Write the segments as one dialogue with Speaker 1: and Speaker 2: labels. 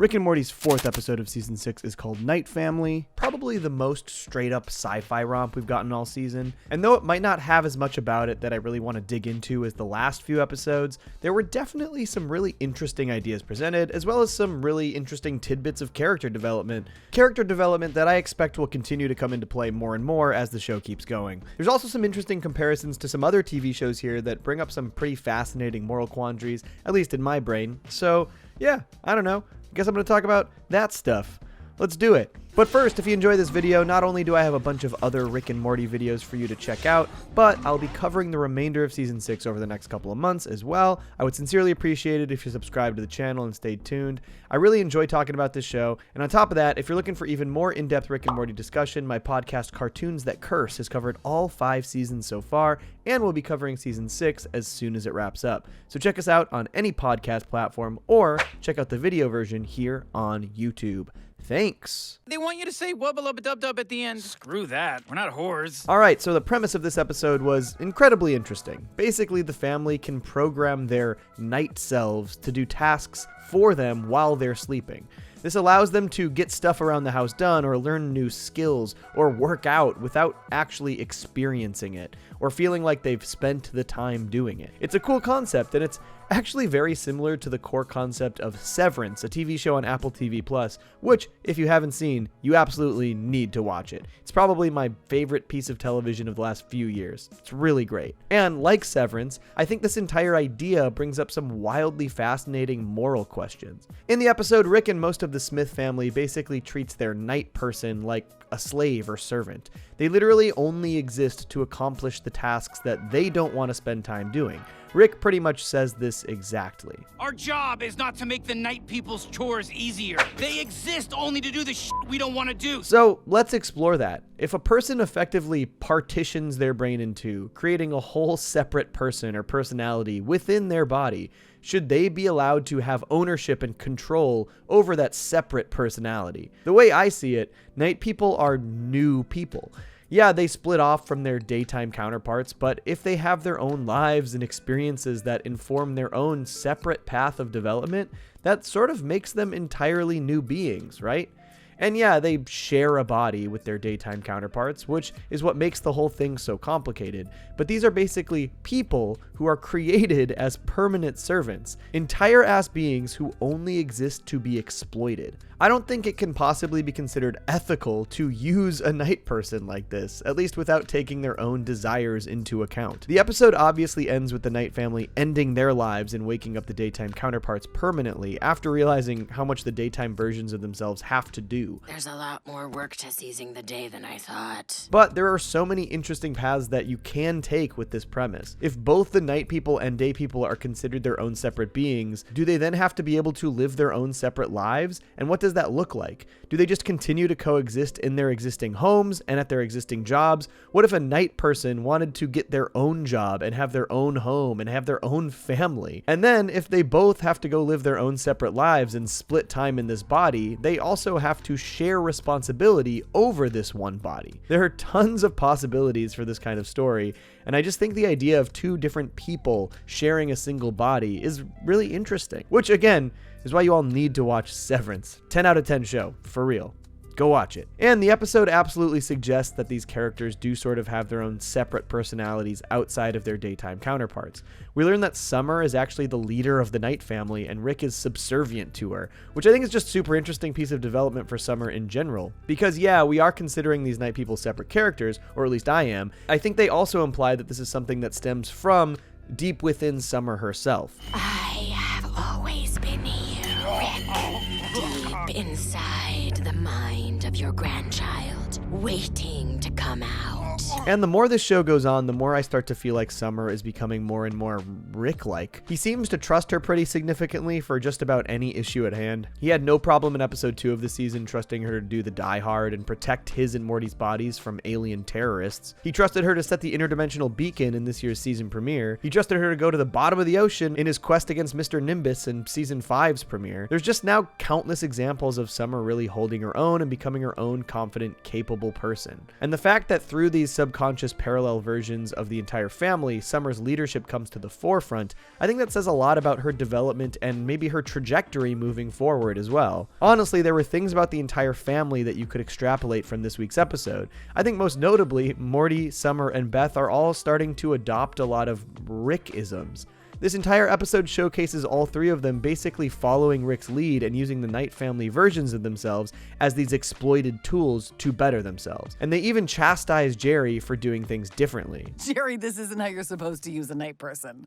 Speaker 1: Rick and Morty's 4th episode of Season 6 is called Night Family, probably the most straight-up sci-fi romp we've gotten all season. And though it might not have as much about it that I really want to dig into as the last few episodes, there were definitely some really interesting ideas presented, as well as some really interesting tidbits of character development. Character development that I expect will continue to come into play more and more as the show keeps going. There's also some interesting comparisons to some other TV shows here that bring up some pretty fascinating moral quandaries, at least in my brain. So, yeah, I don't know. I guess I'm going to talk about that stuff. Let's do it. But first, if you enjoy this video, not only do I have a bunch of other Rick and Morty videos for you to check out, but I'll be covering the remainder of Season 6 over the next couple of months as well. I would sincerely appreciate it if you subscribe to the channel and stay tuned. I really enjoy talking about this show, and on top of that, if you're looking for even more in-depth Rick and Morty discussion, my podcast Cartoons That Curse has covered all 5 seasons so far, and we'll be covering Season 6 as soon as it wraps up. So check us out on any podcast platform, or check out the video version here on YouTube. Thanks.
Speaker 2: They want you to say wubba-lubba-dub-dub at the end. Screw that. We're not whores.
Speaker 1: Alright, so the premise of this episode was incredibly interesting. Basically, the family can program their night selves to do tasks for them while they're sleeping. This allows them to get stuff around the house done, or learn new skills, or work out without actually experiencing it, or feeling like they've spent the time doing it. It's a cool concept, and it's actually very similar to the core concept of Severance, a TV show on Apple TV+, which, if you haven't seen, you absolutely need to watch it. It's probably my favorite piece of television of the last few years. It's really great. And like Severance, I think this entire idea brings up some wildly fascinating moral questions. In the episode, Rick and most of the Smith family basically treats their night person like a slave or servant. They literally only exist to accomplish the tasks that they don't want to spend time doing. Rick pretty much says this exactly.
Speaker 2: Our job is not to make the night people's chores easier. They exist only to do the shit we don't want to do.
Speaker 1: So let's explore that. If a person effectively partitions their brain in two, creating a whole separate person or personality within their body, should they be allowed to have ownership and control over that separate personality? The way I see it, night people are new people. Yeah, they split off from their daytime counterparts, but if they have their own lives and experiences that inform their own separate path of development, that sort of makes them entirely new beings, right? And yeah, they share a body with their daytime counterparts, which is what makes the whole thing so complicated. But these are basically people who are created as permanent servants, entire-ass beings who only exist to be exploited. I don't think it can possibly be considered ethical to use a night person like this, at least without taking their own desires into account. The episode obviously ends with the Night family ending their lives and waking up the daytime counterparts permanently after realizing how much the daytime versions of themselves have to do.
Speaker 3: There's a lot more work to seizing the day than I thought.
Speaker 1: But there are so many interesting paths that you can take with this premise. If both the night people and day people are considered their own separate beings, do they then have to be able to live their own separate lives? And what does that look like? Do they just continue to coexist in their existing homes and at their existing jobs? What if a night person wanted to get their own job and have their own home and have their own family? And then if they both have to go live their own separate lives and split time in this body, they also have to share responsibility over this one body. There are tons of possibilities for this kind of story, and I just think the idea of two different people sharing a single body is really interesting, which again is why you all need to watch Severance. 10 out of 10 show, for real. Go watch it. And the episode absolutely suggests that these characters do sort of have their own separate personalities outside of their daytime counterparts. We learn that Summer is actually the leader of the Night family and Rick is subservient to her, which I think is just a super interesting piece of development for Summer in general. Because yeah, we are considering these night people separate characters, or at least I am. I think they also imply that this is something that stems from deep within Summer herself.
Speaker 3: I have always been here, Rick. Deep inside the mind of your grandchild, waiting to come out.
Speaker 1: And the more this show goes on, the more I start to feel like Summer is becoming more and more Rick-like. He seems to trust her pretty significantly for just about any issue at hand. He had no problem in episode 2 of the season trusting her to do the Die Hard and protect his and Morty's bodies from alien terrorists. He trusted her to set the interdimensional beacon in this year's season premiere. He trusted her to go to the bottom of the ocean in his quest against Mr. Nimbus in season 5's premiere. There's just now countless examples of Summer really holding her own and becoming her own confident, capable lovable person. And the fact that through these subconscious parallel versions of the entire family, Summer's leadership comes to the forefront, I think that says a lot about her development and maybe her trajectory moving forward as well. Honestly, there were things about the entire family that you could extrapolate from this week's episode. I think most notably, Morty, Summer, and Beth are all starting to adopt a lot of Rick-isms. This entire episode showcases all three of them basically following Rick's lead and using the Knight family versions of themselves as these exploited tools to better themselves. And they even chastise Jerry for doing things differently.
Speaker 4: Jerry, this isn't how you're supposed to use a night person.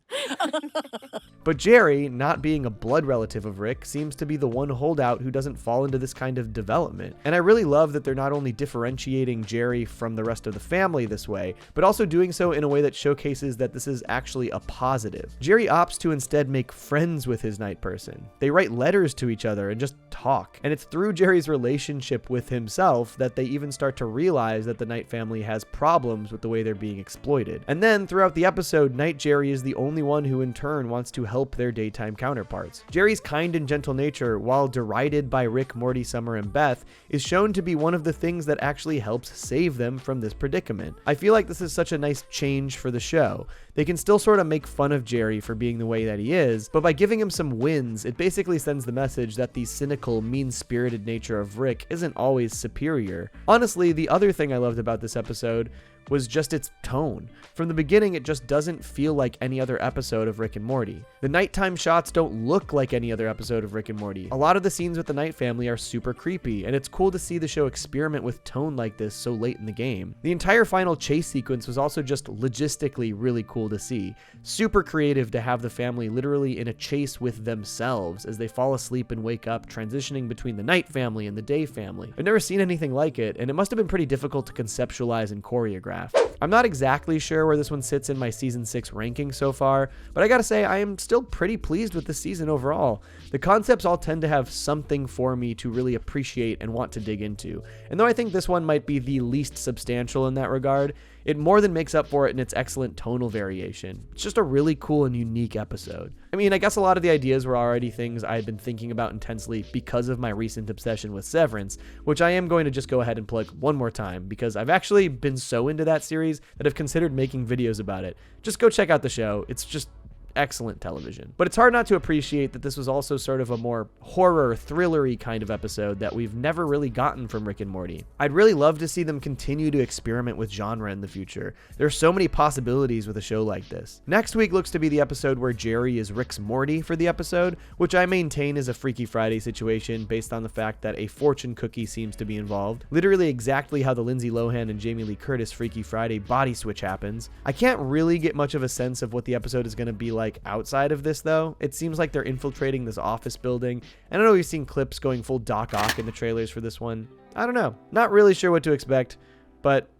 Speaker 1: But Jerry, not being a blood relative of Rick, seems to be the one holdout who doesn't fall into this kind of development. And I really love that they're not only differentiating Jerry from the rest of the family this way, but also doing so in a way that showcases that this is actually a positive. Jerry opts to instead make friends with his night person. They write letters to each other and just talk. And it's through Jerry's relationship with himself that they even start to realize that the Knight family has problems with the way they're being exploited. And then throughout the episode, Knight Jerry is the only one who in turn wants to help their daytime counterparts. Jerry's kind and gentle nature, while derided by Rick, Morty, Summer, and Beth, is shown to be one of the things that actually helps save them from this predicament. I feel like this is such a nice change for the show. They can still sort of make fun of Jerry for being the way that he is, but by giving him some wins, it basically sends the message that the cynical, mean-spirited nature of Rick isn't always superior. Honestly, the other thing I loved about this episode was just its tone. From the beginning, it just doesn't feel like any other episode of Rick and Morty. The nighttime shots don't look like any other episode of Rick and Morty. A lot of the scenes with the Knight family are super creepy, and it's cool to see the show experiment with tone like this so late in the game. The entire final chase sequence was also just logistically really cool to see. Super creative to have the family literally in a chase with themselves as they fall asleep and wake up, transitioning between the Knight family and the Day family. I've never seen anything like it, and it must have been pretty difficult to conceptualize and choreograph. I'm not exactly sure where this one sits in my season 6 ranking so far, but I gotta say I am still pretty pleased with the season overall. The concepts all tend to have something for me to really appreciate and want to dig into, and though I think this one might be the least substantial in that regard, it more than makes up for it in its excellent tonal variation. It's just a really cool and unique episode. I mean, I guess a lot of the ideas were already things I had been thinking about intensely because of my recent obsession with Severance, which I am going to just go ahead and plug one more time because I've actually been so into that series that I've considered making videos about it. Just go check out the show. It's just excellent television. But it's hard not to appreciate that this was also sort of a more horror, thrillery kind of episode that we've never really gotten from Rick and Morty. I'd really love to see them continue to experiment with genre in the future. There's so many possibilities with a show like this. Next week looks to be the episode where Jerry is Rick's Morty for the episode, which I maintain is a Freaky Friday situation based on the fact that a fortune cookie seems to be involved. Literally exactly how the Lindsay Lohan and Jamie Lee Curtis Freaky Friday body switch happens. I can't really get much of a sense of what the episode is going to be like outside of this though. It seems like they're infiltrating this office building, and I know we've seen clips going full Doc Ock in the trailers for this one. I don't know. Not really sure what to expect, but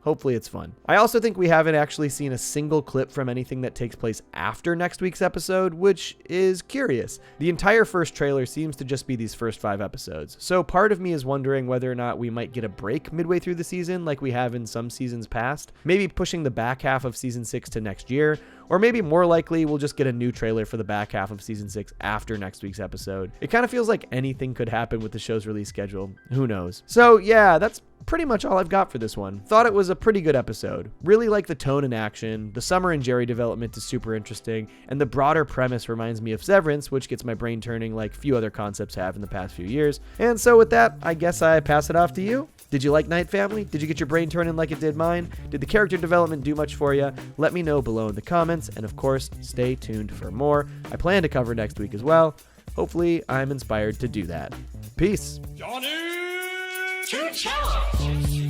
Speaker 1: hopefully it's fun. I also think we haven't actually seen a single clip from anything that takes place after next week's episode, which is curious. The entire first trailer seems to just be these first 5 episodes. So part of me is wondering whether or not we might get a break midway through the season like we have in some seasons past, maybe pushing the back half of season 6 to next year, or maybe more likely we'll just get a new trailer for the back half of season 6 after next week's episode. It kind of feels like anything could happen with the show's release schedule. Who knows? So yeah, that's pretty much all I've got for this one. Thought it was a pretty good episode. Really like the tone and action. The Summer and Jerry development is super interesting, and the broader premise reminds me of Severance, which gets my brain turning like few other concepts have in the past few years. And so with that, I guess I pass it off to you. Did you like Knight Family? Did you get your brain turning like it did mine? Did the character development do much for you? Let me know below in the comments, and of course, stay tuned for more. I plan to cover next week as well. Hopefully, I'm inspired to do that. Peace.
Speaker 2: Johnny! To challenge!